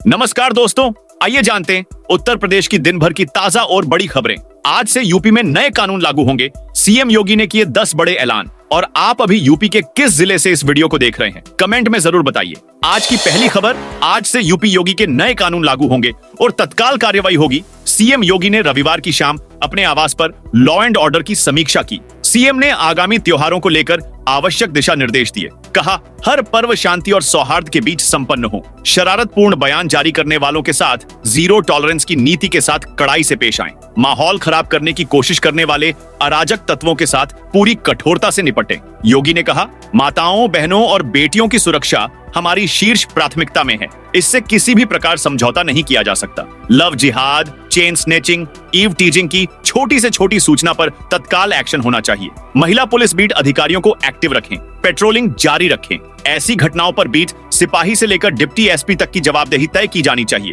नमस्कार दोस्तों, आइए जानते हैं उत्तर प्रदेश की दिन भर की ताजा और बड़ी खबरें। आज से यूपी में नए कानून लागू होंगे। सीएम योगी ने किए 10 बड़े ऐलान। और आप अभी यूपी के किस जिले से इस वीडियो को देख रहे हैं, कमेंट में जरूर बताइए। आज की पहली खबर, आज से यूपी योगी के नए कानून लागू होंगे और तत्काल कार्रवाई होगी। सीएम योगी ने रविवार की शाम अपने आवास पर लॉ एंड ऑर्डर की समीक्षा की। सीएम ने आगामी त्योहारों को लेकर आवश्यक दिशा निर्देश दिए। कहा, हर पर्व शांति और सौहार्द के बीच संपन्न हो। शरारतपूर्ण बयान जारी करने वालों के साथ जीरो टॉलरेंस की नीति के साथ कड़ाई से पेश आएं। माहौल खराब करने की कोशिश करने वाले अराजक तत्वों के साथ पूरी कठोरता से निपटें। योगी ने कहा, माताओं, बहनों और बेटियों की सुरक्षा हमारी शीर्ष प्राथमिकता में है। इससे किसी भी प्रकार समझौता नहीं किया जा सकता। लव जिहाद, चेन स्नेचिंग, ईव टीजिंग की छोटी से छोटी सूचना पर तत्काल एक्शन होना चाहिए। महिला पुलिस बीट अधिकारियों को एक्टिव रखें, पेट्रोलिंग जारी रखें। ऐसी घटनाओं पर बीट सिपाही से लेकर डिप्टी एसपी तक की जवाबदेही तय की जानी चाहिए।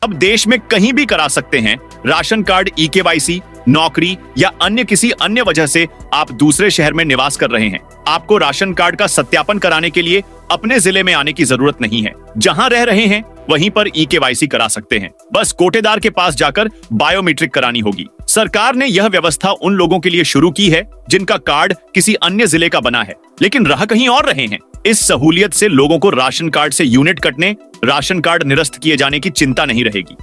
अब देश में कहीं भी करा सकते हैं राशन कार्ड, ई-केवाईसी, नौकरी या अन्य किसी अन्य वजह से आप दूसरे शहर में निवास कर रहे हैं। आपको राशन कार्ड का सत्यापन कराने के लिए अपने जिले में आने की जरूरत नहीं है। जहां रह रहे हैं वहीं पर ई-केवाईसी करा सकते हैं। बस कोटेदार के पास जाकर बायोमेट्रिक करानी होगी। सरकार ने यह व्यवस्था उन लोगों के लिए शुरू की है जिनका कार्ड किसी अन्य जिले का बना है लेकिन रह कहीं और रहे हैं। इस सहूलियत से लोगों को राशन कार्ड से यूनिट कटने, राशन कार्ड निरस्त किए जाने की चिंता नहीं रहेगी।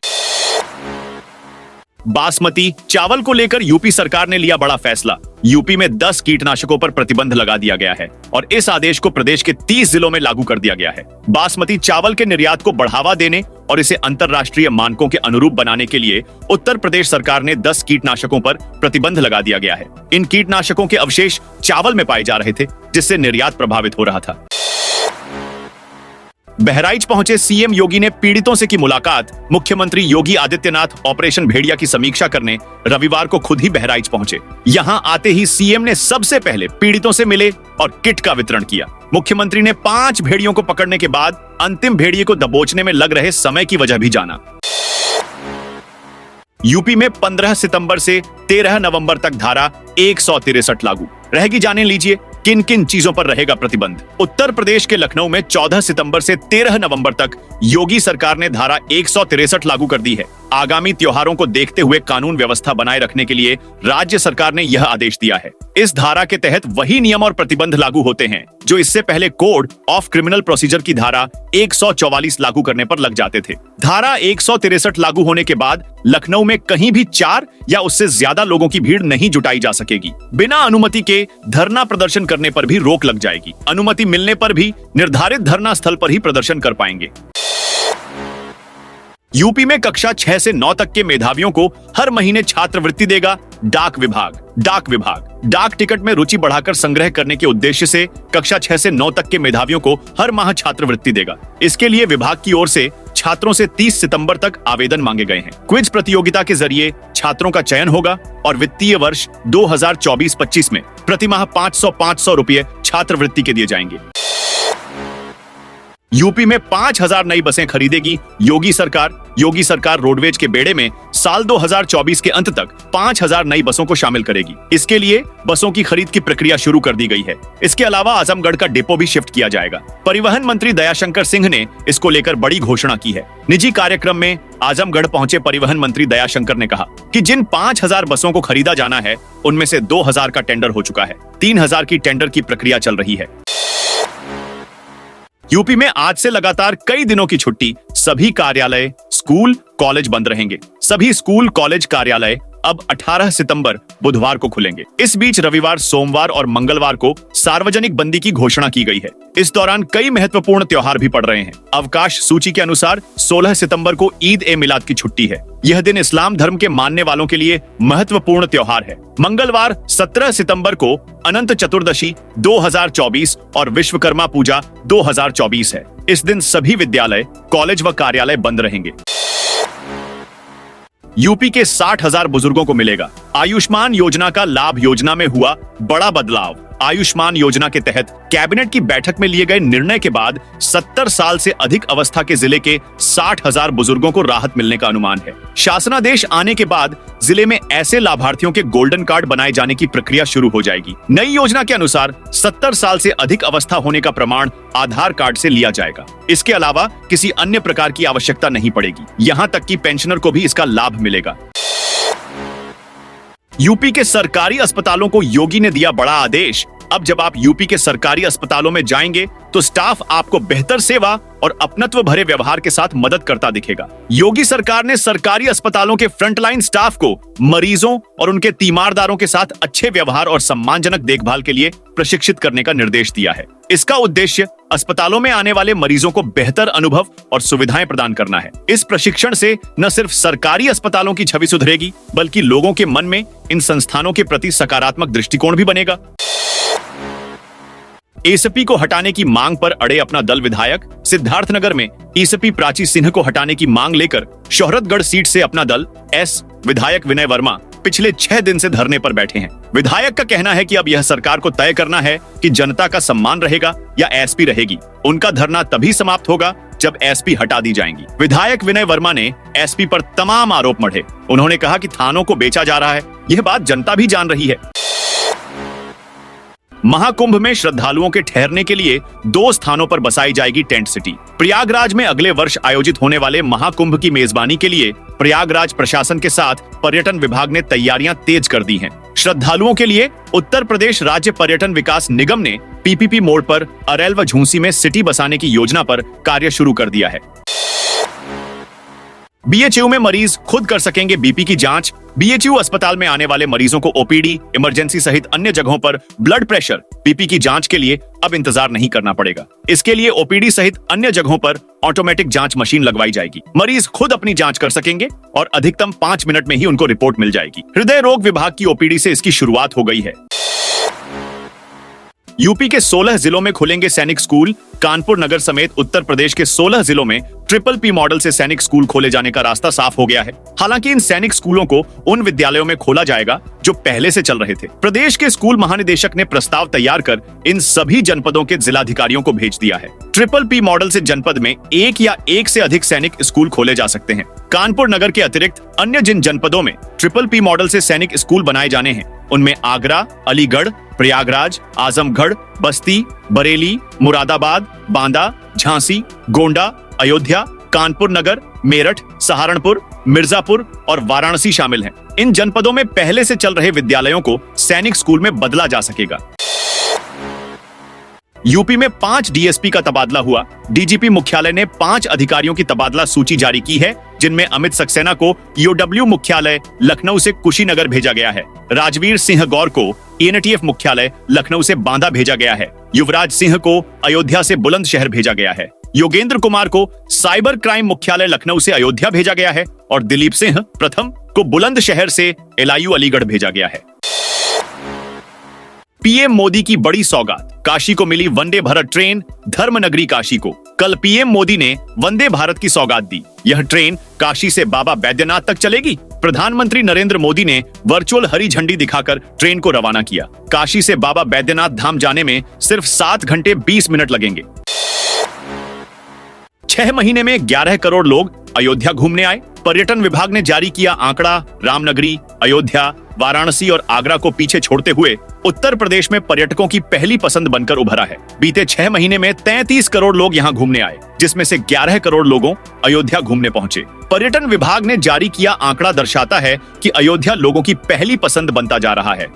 बासमती चावल को लेकर यूपी सरकार ने लिया बड़ा फैसला। यूपी में 10 कीटनाशकों पर प्रतिबंध लगा दिया गया है और इस आदेश को प्रदेश के 30 जिलों में लागू कर दिया गया है। बासमती चावल के निर्यात को बढ़ावा देने और इसे अंतर्राष्ट्रीय मानकों के अनुरूप बनाने के लिए उत्तर प्रदेश सरकार ने 10 कीटनाशकों पर प्रतिबंध लगा दिया गया है। इन कीटनाशकों के अवशेष चावल में पाए जा रहे थे, जिससे निर्यात प्रभावित हो रहा था। बहराइच पहुंचे सीएम योगी ने पीड़ितों से की मुलाकात। मुख्यमंत्री योगी आदित्यनाथ ऑपरेशन भेड़िया की समीक्षा करने रविवार को खुद ही बहराइच पहुंचे। यहां आते ही सीएम ने सबसे पहले पीड़ितों से मिले और किट का वितरण किया। मुख्यमंत्री ने 5 भेड़ियों को पकड़ने के बाद अंतिम भेड़िए को दबोचने में लग रहे समय की वजह भी जाना। यूपी में 15 सितंबर से 13 नवंबर तक धारा 163 लागू रहेगी। जाने लीजिए किन किन चीजों पर रहेगा प्रतिबंध। उत्तर प्रदेश के लखनऊ में 14 सितंबर से 13 नवंबर तक योगी सरकार ने धारा 163 लागू कर दी है। आगामी त्योहारों को देखते हुए कानून व्यवस्था बनाए रखने के लिए राज्य सरकार ने यह आदेश दिया है। इस धारा के तहत वही नियम और प्रतिबंध लागू होते हैं जो इससे पहले कोड ऑफ क्रिमिनल प्रोसीजर की धारा 144 लागू करने पर लग जाते थे। धारा 163 लागू होने के बाद लखनऊ में कहीं भी 4 या उससे ज्यादा लोगों की भीड़ नहीं जुटाई जा सकेगी। बिना अनुमति के धरना प्रदर्शन करने पर भी रोक लग जाएगी। अनुमति मिलने पर भी निर्धारित धरना स्थल पर ही प्रदर्शन कर पाएंगे। यूपी में कक्षा 6 से 9 तक के मेधावियों को हर महीने छात्रवृत्ति देगा डाक विभाग। डाक टिकट में रुचि बढ़ाकर संग्रह करने के उद्देश्य से कक्षा 6 से 9 तक के मेधावियों को हर माह छात्रवृत्ति देगा। इसके लिए विभाग की ओर से छात्रों से 30 सितंबर तक आवेदन मांगे गए हैं। क्विज प्रतियोगिता के जरिए छात्रों का चयन होगा और वित्तीय वर्ष 2024-25 में प्रतिमाह 500 रुपये छात्रवृत्ति के दिए जाएंगे। यूपी में 5000 नई बसें खरीदेगी योगी सरकार रोडवेज के बेड़े में साल 2024 के अंत तक 5000 नई बसों को शामिल करेगी। इसके लिए बसों की खरीद की प्रक्रिया शुरू कर दी गई है। इसके अलावा आजमगढ़ का डिपो भी शिफ्ट किया जाएगा। परिवहन मंत्री दयाशंकर सिंह ने इसको लेकर बड़ी घोषणा की है। निजी कार्यक्रम में आजमगढ़ पहुंचे परिवहन मंत्री दयाशंकर ने कहा कि जिन 5000 बसों को खरीदा जाना है उनमें से 2000 का टेंडर हो चुका है। 3000 की टेंडर की प्रक्रिया चल रही है। यूपी में आज से लगातार कई दिनों की छुट्टी। सभी कार्यालय, स्कूल, कॉलेज बंद रहेंगे। सभी स्कूल, कॉलेज, कार्यालय अब 18 सितंबर बुधवार को खुलेंगे। इस बीच रविवार, सोमवार और मंगलवार को सार्वजनिक बंदी की घोषणा की गई है। इस दौरान कई महत्वपूर्ण त्योहार भी पड़ रहे हैं। अवकाश सूची के अनुसार 16 सितंबर को ईद ए मिलाद की छुट्टी है। यह दिन इस्लाम धर्म के मानने वालों के लिए महत्वपूर्ण त्योहार है। मंगलवार 17 सितंबर को अनंत चतुर्दशी 2024 और विश्वकर्मा पूजा 2024 है। इस दिन सभी विद्यालय, कॉलेज व कार्यालय बंद रहेंगे। यूपी के 60,000 बुजुर्गों को मिलेगा आयुष्मान योजना का लाभ। योजना में हुआ बड़ा बदलाव। आयुष्मान योजना के तहत कैबिनेट की बैठक में लिए गए निर्णय के बाद 70 साल से अधिक अवस्था के जिले के 60,000 बुजुर्गों को राहत मिलने का अनुमान है। शासनादेश आने के बाद जिले में ऐसे लाभार्थियों के गोल्डन कार्ड बनाए जाने की प्रक्रिया शुरू हो जाएगी। नई योजना के अनुसार 70 साल से अधिक अवस्था होने का प्रमाण आधार कार्ड से लिया जाएगा। इसके अलावा किसी अन्य प्रकार की आवश्यकता नहीं पड़ेगी। यहाँ तक कि पेंशनर को भी इसका लाभ मिलेगा। यूपी के सरकारी अस्पतालों को योगी ने दिया बड़ा आदेश। अब जब आप यूपी के सरकारी अस्पतालों में जाएंगे तो स्टाफ आपको बेहतर सेवा और अपनत्व भरे व्यवहार के साथ मदद करता दिखेगा। योगी सरकार ने सरकारी अस्पतालों के फ्रंटलाइन स्टाफ को मरीजों और उनके तीमारदारों के साथ अच्छे व्यवहार और सम्मानजनक देखभाल के लिए प्रशिक्षित करने का निर्देश दिया है। इसका उद्देश्य अस्पतालों में आने वाले मरीजों को बेहतर अनुभव और सुविधाएं प्रदान करना है। इस प्रशिक्षण से न सिर्फ सरकारी अस्पतालों की छवि सुधरेगी, बल्कि लोगों के मन में इन संस्थानों के प्रति सकारात्मक दृष्टिकोण भी बनेगा। एसपी को हटाने की मांग पर अड़े अपना दल विधायक। सिद्धार्थनगर में एसपी प्राची सिंह को हटाने की मांग लेकर शोहरतगढ़ सीट से अपना दल विधायक विनय वर्मा पिछले 6 दिन से धरने पर बैठे हैं। विधायक का कहना है कि अब यह सरकार को तय करना है कि जनता का सम्मान रहेगा या एसपी रहेगी। उनका धरना तभी समाप्त होगा जब एसपी हटा दी जाएंगी। विधायक विनय वर्मा ने एसपी पर तमाम आरोप मढ़े। उन्होंने कहा कि थानों को बेचा जा रहा है, यह बात जनता भी जान रही है। महाकुंभ में श्रद्धालुओं के ठहरने के लिए 2 स्थानों पर बसाई जाएगी टेंट सिटी। प्रयागराज में अगले वर्ष आयोजित होने वाले महाकुंभ की मेजबानी के लिए प्रयागराज प्रशासन के साथ पर्यटन विभाग ने तैयारियां तेज कर दी हैं। श्रद्धालुओं के लिए उत्तर प्रदेश राज्य पर्यटन विकास निगम ने पीपीपी मोड़ पर अरैल व झूंसी में सिटी बसाने की योजना पर कार्य शुरू कर दिया है। बीएचयू में मरीज खुद कर सकेंगे बीपी की जांच। बीएचयू अस्पताल में आने वाले मरीजों को ओपीडी, इमरजेंसी सहित अन्य जगहों पर ब्लड प्रेशर, बीपी की जांच के लिए अब इंतजार नहीं करना पड़ेगा। इसके लिए ओपीडी सहित अन्य जगहों पर ऑटोमेटिक जांच मशीन लगवाई जाएगी। मरीज खुद अपनी जांच कर सकेंगे और अधिकतम 5 मिनट में ही उनको रिपोर्ट मिल जाएगी। हृदय रोग विभाग की ओपीडी से इसकी शुरुआत हो गई है। यूपी के 16 जिलों में खुलेंगे सैनिक स्कूल। कानपुर नगर समेत उत्तर प्रदेश के 16 जिलों में ट्रिपल पी मॉडल से सैनिक स्कूल खोले जाने का रास्ता साफ हो गया है। हालांकि इन सैनिक स्कूलों को उन विद्यालयों में खोला जाएगा जो पहले से चल रहे थे। प्रदेश के स्कूल महानिदेशक ने प्रस्ताव तैयार कर इन सभी जनपदों के जिलाधिकारियों को भेज दिया है। ट्रिपल पी मॉडल से जनपद में 1 या 1 से अधिक सैनिक स्कूल खोले जा सकते हैं। कानपुर नगर के अतिरिक्त अन्य जिन जनपदों में ट्रिपल पी मॉडल से सैनिक स्कूल बनाए जाने हैं, उनमें आगरा, अलीगढ़, प्रयागराज, आजमगढ़, बस्ती, बरेली, मुरादाबाद, बांदा, झांसी, गोंडा, अयोध्या, कानपुर नगर, मेरठ, सहारनपुर, मिर्जापुर और वाराणसी शामिल हैं। इन जनपदों में पहले से चल रहे विद्यालयों को सैनिक स्कूल में बदला जा सकेगा। यूपी में 5 डीएसपी का तबादला हुआ। डीजीपी मुख्यालय ने 5 अधिकारियों की तबादला सूची जारी की है, जिनमें अमित सक्सेना को ईओडब्ल्यू मुख्यालय लखनऊ से कुशीनगर भेजा गया है। राजवीर सिंह गौर को एनटीएफ मुख्यालय लखनऊ से बांदा भेजा गया है। युवराज सिंह को अयोध्या से बुलंदशहर भेजा गया है। योगेंद्र कुमार को साइबर क्राइम मुख्यालय लखनऊ से अयोध्या भेजा गया है और दिलीप सिंह प्रथम को बुलंदशहर से एलआईयू अलीगढ़ भेजा गया है। पीएम मोदी की बड़ी सौगात। काशी को मिली वंदे भारत ट्रेन धर्मनगरी काशी को। कल पीएम मोदी ने वंदे भारत की सौगात दी। यह ट्रेन काशी से बाबा बैद्यनाथ तक चलेगी। प्रधानमंत्री नरेंद्र मोदी ने वर्चुअल हरी झंडी दिखाकर ट्रेन को रवाना किया। काशी से बाबा बैद्यनाथ धाम जाने में सिर्फ 7 घंटे 20 मिनट लगेंगे। 6 महीने में 11 करोड़ लोग अयोध्या घूमने आए। पर्यटन विभाग ने जारी किया आंकड़ा। रामनगरी, अयोध्या, वाराणसी और आगरा को पीछे छोड़ते हुए उत्तर प्रदेश में पर्यटकों की पहली पसंद बनकर उभरा है। बीते 6 महीने में 33 करोड़ लोग यहां घूमने आए, जिसमें से 11 करोड़ लोगों अयोध्या घूमने पहुंचे। पर्यटन विभाग ने जारी किया आंकड़ा दर्शाता है कि अयोध्या लोगों की पहली पसंद बनता जा रहा है।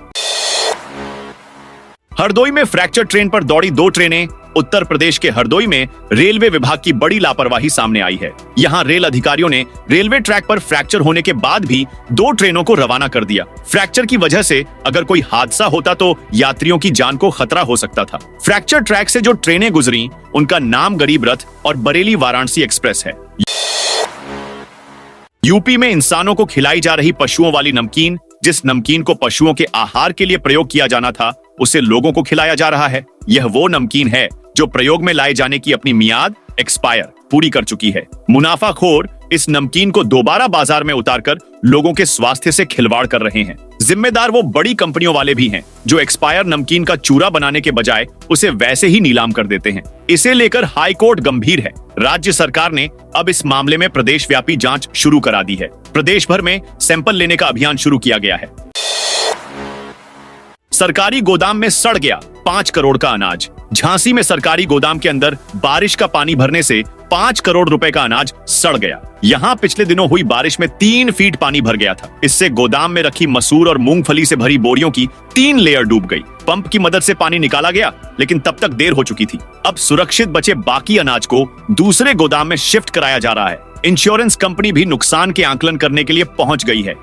हरदोई में फ्रैक्चर ट्रेन पर दौड़ी 2 ट्रेनें। उत्तर प्रदेश के हरदोई में रेलवे विभाग की बड़ी लापरवाही सामने आई है। यहां रेल अधिकारियों ने रेलवे ट्रैक पर फ्रैक्चर होने के बाद भी 2 ट्रेनों को रवाना कर दिया। फ्रैक्चर की वजह से अगर कोई हादसा होता तो यात्रियों की जान को खतरा हो सकता था। फ्रैक्चर ट्रैक से जो ट्रेनें गुजरी, उनका नाम गरीब रथ और बरेली वाराणसी एक्सप्रेस है। यूपी में इंसानों को खिलाई जा रही पशुओं वाली नमकीन, जिस नमकीन को पशुओं के आहार के लिए प्रयोग किया जाना था, उसे लोगों को खिलाया जा रहा है। यह वो नमकीन है जो प्रयोग में लाए जाने की अपनी मियाद एक्सपायर पूरी कर चुकी है। मुनाफाखोर इस नमकीन को दोबारा बाजार में उतारकर लोगों के स्वास्थ्य से खिलवाड़ कर रहे हैं। जिम्मेदार वो बड़ी कंपनियों वाले भी हैं जो एक्सपायर नमकीन का चूरा बनाने के बजाय उसे वैसे ही नीलाम कर देते हैं। इसे लेकर हाई कोर्ट गंभीर है। राज्य सरकार ने अब इस मामले में प्रदेश व्यापी जांच शुरू करा दी है। प्रदेश भर में सैंपल लेने का अभियान शुरू किया गया है। सरकारी गोदाम में सड़ गया 5 करोड़ का अनाज। झांसी में सरकारी गोदाम के अंदर बारिश का पानी भरने से 5 करोड़ रुपए का अनाज सड़ गया। यहाँ पिछले दिनों हुई बारिश में 3 फीट पानी भर गया था। इससे गोदाम में रखी मसूर और मूंगफली से भरी बोरियों की 3 लेयर डूब गई। पंप की मदद से पानी निकाला गया, लेकिन तब तक देर हो चुकी थी। अब सुरक्षित बचे बाकी अनाज को दूसरे गोदाम में शिफ्ट कराया जा रहा है। इंश्योरेंस कंपनी भी नुकसान के आकलन करने के लिए पहुंच गई है।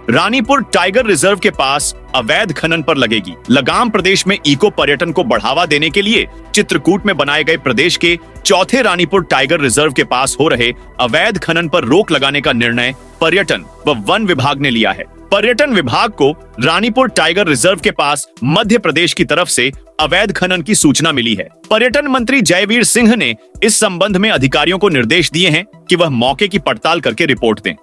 रानीपुर टाइगर रिजर्व के पास अवैध खनन पर लगेगी लगाम। प्रदेश में इको पर्यटन को बढ़ावा देने के लिए चित्रकूट में बनाए गए प्रदेश के चौथे रानीपुर टाइगर रिजर्व के पास हो रहे अवैध खनन पर रोक लगाने का निर्णय पर्यटन व वन विभाग ने लिया है। पर्यटन विभाग को रानीपुर टाइगर रिजर्व के पास मध्य प्रदेश की तरफ से अवैध खनन की सूचना मिली है। पर्यटन मंत्री जयवीर सिंह ने इस संबंध में अधिकारियों को निर्देश दिए हैं कि वह मौके की पड़ताल करके रिपोर्ट दें।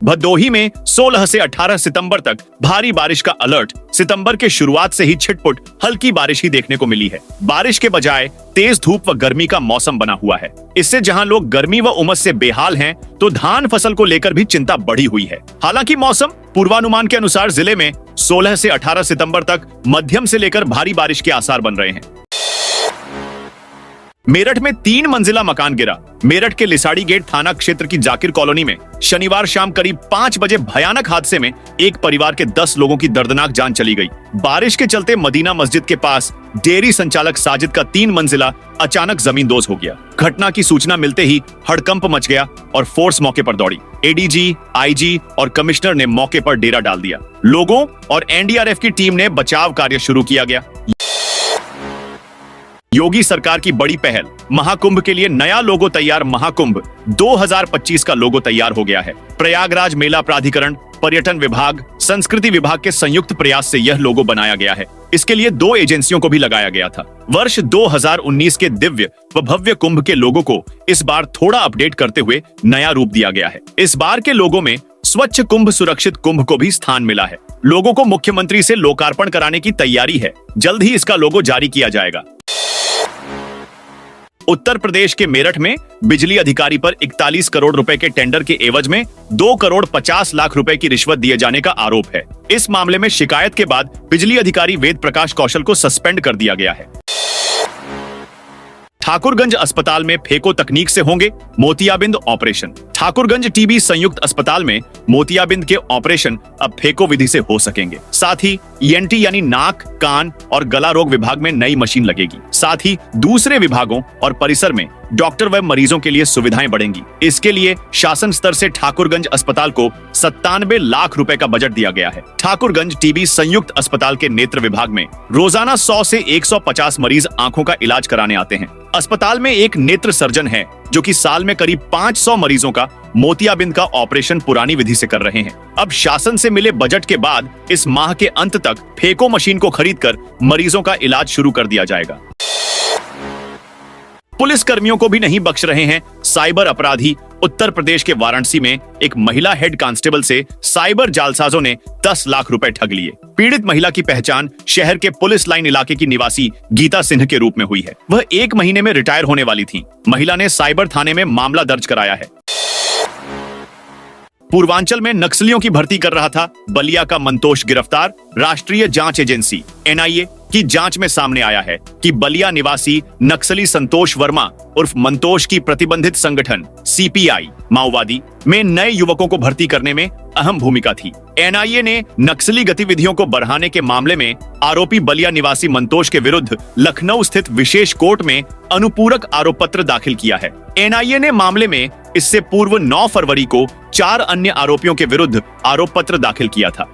भदोही में 16 से 18 सितंबर तक भारी बारिश का अलर्ट। सितंबर के शुरुआत से ही छिटपुट हल्की बारिश ही देखने को मिली है। बारिश के बजाय तेज धूप व गर्मी का मौसम बना हुआ है। इससे जहां लोग गर्मी व उमस से बेहाल हैं, तो धान फसल को लेकर भी चिंता बढ़ी हुई है। हालांकि मौसम पूर्वानुमान के अनुसार जिले में 16 से 18 सितंबर तक मध्यम से लेकर भारी बारिश के आसार बन रहे हैं। मेरठ में 3 मंजिला मकान गिरा। मेरठ के लिसाड़ी गेट थाना क्षेत्र की जाकिर कॉलोनी में शनिवार शाम करीब 5 बजे भयानक हादसे में एक परिवार के 10 लोगों की दर्दनाक जान चली गई। बारिश के चलते मदीना मस्जिद के पास डेयरी संचालक साजिद का 3 मंजिला अचानक जमींदोज हो गया। घटना की सूचना मिलते ही हड़कंप मच गया और फोर्स मौके पर दौड़ी। एडीजी, आईजी और कमिश्नर ने मौके पर डेरा डाल दिया। लोगों और एनडीआरएफ की टीम ने बचाव कार्य शुरू किया गया। योगी सरकार की बड़ी पहल, महाकुंभ के लिए नया लोगो तैयार। महाकुंभ 2025 का लोगो तैयार हो गया है। प्रयागराज मेला प्राधिकरण, पर्यटन विभाग, संस्कृति विभाग के संयुक्त प्रयास से यह लोगो बनाया गया है। इसके लिए 2 एजेंसियों को भी लगाया गया था। वर्ष 2019 के दिव्य व भव्य कुंभ के लोगो को इस बार थोड़ा अपडेट करते हुए नया रूप दिया गया है। इस बार के लोगो में स्वच्छ कुंभ सुरक्षित कुंभ को भी स्थान मिला है। लोगो को मुख्यमंत्री से लोकार्पण कराने की तैयारी है। जल्द ही इसका लोगो जारी किया जाएगा। उत्तर प्रदेश के मेरठ में बिजली अधिकारी पर 41 करोड़ रुपए के टेंडर के एवज में 2 करोड़ 50 लाख रुपए की रिश्वत दिए जाने का आरोप है। इस मामले में शिकायत के बाद बिजली अधिकारी वेद प्रकाश कौशल को सस्पेंड कर दिया गया है। ठाकुरगंज अस्पताल में फेको तकनीक से होंगे मोतियाबिंद ऑपरेशन। ठाकुरगंज टीबी संयुक्त अस्पताल में मोतियाबिंद के ऑपरेशन अब फेको विधि से हो सकेंगे। साथ ही ईएनटी यानी नाक, कान और गला रोग विभाग में नई मशीन लगेगी। साथ ही दूसरे विभागों और परिसर में डॉक्टर व मरीजों के लिए सुविधाएं बढ़ेंगी। इसके लिए शासन स्तर से ठाकुरगंज अस्पताल को 97 लाख रुपए का बजट दिया गया है। ठाकुरगंज टीबी संयुक्त अस्पताल के नेत्र विभाग में रोजाना 100 से 150 मरीज आंखों का इलाज कराने आते हैं। अस्पताल में एक नेत्र सर्जन है जो कि साल में करीब 500 मरीजों का मोतियाबिंद का ऑपरेशन पुरानी विधि से कर रहे हैं। अब शासन से मिले बजट के बाद इस माह के अंत तक फेको मशीन को खरीदकर मरीजों का इलाज शुरू कर दिया जाएगा। पुलिस कर्मियों को भी नहीं बख्श रहे हैं साइबर अपराधी। उत्तर प्रदेश के वाराणसी में एक महिला हेड कांस्टेबल से साइबर जालसाजों ने 10 लाख रुपए ठग लिए। पीड़ित महिला की पहचान शहर के पुलिस लाइन इलाके की निवासी गीता सिंह के रूप में हुई है। वह 1 महीने में रिटायर होने वाली थी। महिला ने साइबर थाने में मामला दर्ज कराया है। पूर्वांचल में नक्सलियों की भर्ती कर रहा था बलिया का मंतोष गिरफ्तार। राष्ट्रीय जांच एजेंसी एनआईए की जांच में सामने आया है कि बलिया निवासी नक्सली संतोष वर्मा उर्फ मंतोष की प्रतिबंधित संगठन सीपीआई माओवादी में नए युवकों को भर्ती करने में अहम भूमिका थी। एनआईए ने नक्सली गतिविधियों को बढ़ाने के मामले में आरोपी बलिया निवासी मंतोष के विरुद्ध लखनऊ स्थित विशेष कोर्ट में अनुपूरक आरोप पत्र दाखिल किया है। एनआईए ने मामले में इससे पूर्व 9 फरवरी को 4 अन्य आरोपियों के विरुद्ध आरोप पत्र दाखिल किया था।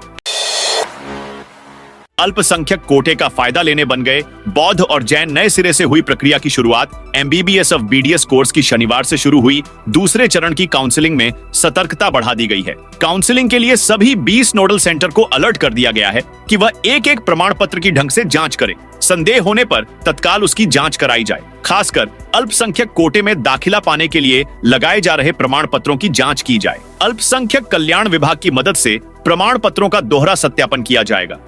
अल्पसंख्यक कोटे का फायदा लेने बन गए बौद्ध और जैन नए सिरे से हुई प्रक्रिया की शुरुआत। MBBS ऑफ BDS कोर्स की शनिवार से शुरू हुई दूसरे चरण की काउंसलिंग में सतर्कता बढ़ा दी गई है। काउंसलिंग के लिए सभी 20 नोडल सेंटर को अलर्ट कर दिया गया है कि वह एक एक प्रमाण पत्र की ढंग से जांच करें। संदेह होने पर तत्काल उसकी जांच कराई जाए। खासकर अल्पसंख्यक कोटे में दाखिला पाने के लिए लगाए जा रहे प्रमाण पत्रों की जांच की जाए। अल्पसंख्यक कल्याण विभाग की मदद से प्रमाण पत्रों का दोहरा सत्यापन किया जाएगा।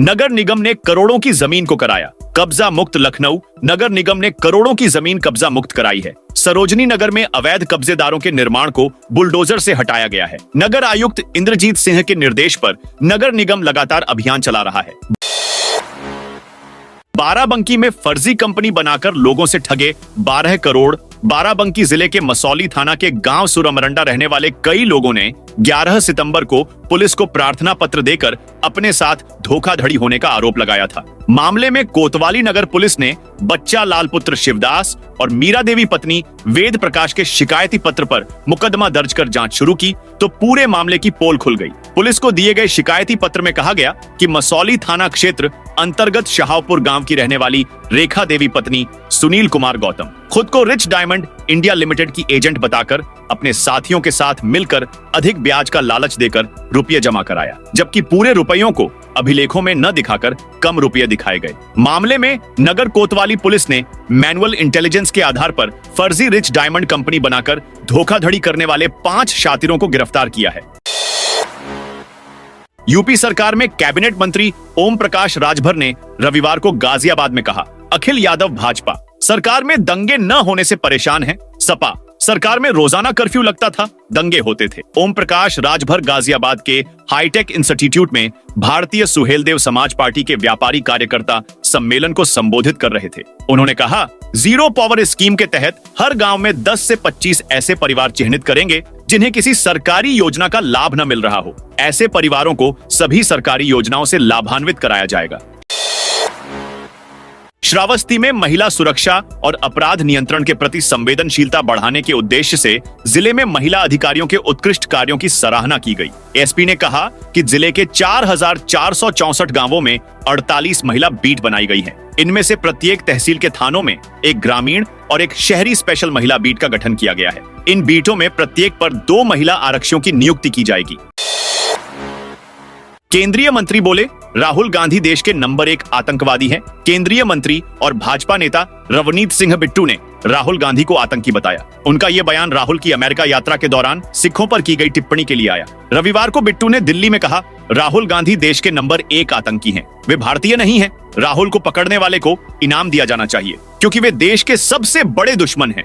नगर निगम ने करोड़ों की जमीन को कराया कब्जा मुक्त। लखनऊ नगर निगम ने करोड़ों की जमीन कब्जा मुक्त कराई है। सरोजनी नगर में अवैध कब्जेदारों के निर्माण को बुलडोजर से हटाया गया है। नगर आयुक्त इंद्रजीत सिंह के निर्देश पर नगर निगम लगातार अभियान चला रहा है। बाराबंकी में फर्जी कंपनी बनाकर लोगों से ठगे 12 करोड़। बाराबंकी जिले के मसौली थाना के गांव सुरमरंडा रहने वाले कई लोगों ने 11 सितंबर को पुलिस को प्रार्थना पत्र देकर अपने साथ धोखाधड़ी होने का आरोप लगाया था। मामले में कोतवाली नगर पुलिस ने बच्चा लाल पुत्र शिवदास और मीरा देवी पत्नी वेद प्रकाश के शिकायती पत्र पर मुकदमा दर्ज कर जांच शुरू की तो पूरे मामले की पोल खुल गई। पुलिस को दिए गए शिकायती पत्र में कहा गया कि मसौली थाना क्षेत्र अंतर्गत शाहपुर गांव की रहने वाली रेखा देवी पत्नी सुनील कुमार गौतम खुद को रिच डायमंड इंडिया लिमिटेड की एजेंट बताकर अपने साथियों के साथ मिलकर अधिक ब्याज का लालच देकर रुपये जमा कराया, जबकि पूरे रुपयों को अभिलेखों में न दिखाकर कम रुपये दिखाए गए। मामले में नगर कोतवाली पुलिस ने मैनुअल इंटेलिजेंस के आधार पर फर्जी रिच डायमंड कंपनी बनाकर धोखाधड़ी करने वाले 5 शातिरों को गिरफ्तार किया है। यूपी सरकार में कैबिनेट मंत्री ओम प्रकाश राजभर ने रविवार को गाजियाबाद में कहा, अखिल यादव भाजपा सरकार में दंगे न होने से परेशान है। सपा सरकार में रोजाना कर्फ्यू लगता था, दंगे होते थे। ओम प्रकाश राजभर गाजियाबाद के हाईटेक इंस्टीट्यूट में भारतीय सुहेलदेव समाज पार्टी के व्यापारी कार्यकर्ता सम्मेलन को संबोधित कर रहे थे। उन्होंने कहा, जीरो पावर स्कीम के तहत हर गांव में 10 से 25 ऐसे परिवार चिन्हित करेंगे जिन्हें किसी सरकारी योजना का लाभ न मिल रहा हो। ऐसे परिवारों को सभी सरकारी योजनाओं से लाभान्वित कराया जाएगा। श्रावस्ती में महिला सुरक्षा और अपराध नियंत्रण के प्रति संवेदनशीलता बढ़ाने के उद्देश्य से जिले में महिला अधिकारियों के उत्कृष्ट कार्यों की सराहना की गई। एसपी ने कहा कि जिले के 4,464 गांवों में 48 महिला बीट बनाई गई हैं। इनमें से प्रत्येक तहसील के थानों में एक ग्रामीण और एक शहरी स्पेशल महिला बीट का गठन किया गया है। इन बीटों में प्रत्येक पर 2 महिला आरक्षियों की नियुक्ति की जाएगी। केंद्रीय मंत्री बोले, राहुल गांधी देश के नंबर 1 आतंकवादी हैं। केंद्रीय मंत्री और भाजपा नेता रवनीत सिंह बिट्टू ने राहुल गांधी को आतंकी बताया। उनका यह बयान राहुल की अमेरिका यात्रा के दौरान सिखों पर की गई टिप्पणी के लिए आया। रविवार को बिट्टू ने दिल्ली में कहा, राहुल गांधी देश के नंबर 1 आतंकी हैं। वे भारतीय नहीं हैं। राहुल को पकड़ने वाले को इनाम दिया जाना चाहिए क्योंकि वे देश के सबसे बड़े दुश्मन हैं।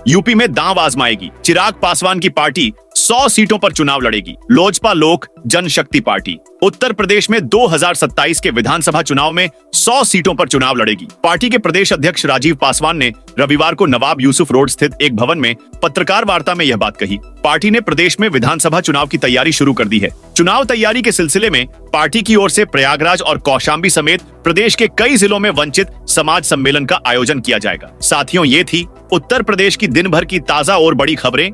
यूपी में दांव आजमाएगी। चिराग पासवान की पार्टी 100 सीटों पर चुनाव लड़ेगी। लोजपा लोक जनशक्ति पार्टी उत्तर प्रदेश में 2027 के विधानसभा चुनाव में 100 सीटों पर चुनाव लड़ेगी। पार्टी के प्रदेश अध्यक्ष राजीव पासवान ने रविवार को नवाब यूसुफ रोड स्थित एक भवन में पत्रकार वार्ता में यह बात कही। पार्टी ने प्रदेश में विधानसभा चुनाव की तैयारी शुरू कर दी है। चुनाव तैयारी के सिलसिले में पार्टी की ओर से प्रयागराज और कौशाम्बी समेत प्रदेश के कई जिलों में वंचित समाज सम्मेलन का आयोजन किया जाएगा। साथियों, ये थी उत्तर प्रदेश की दिन भर की ताजा और बड़ी खबरें।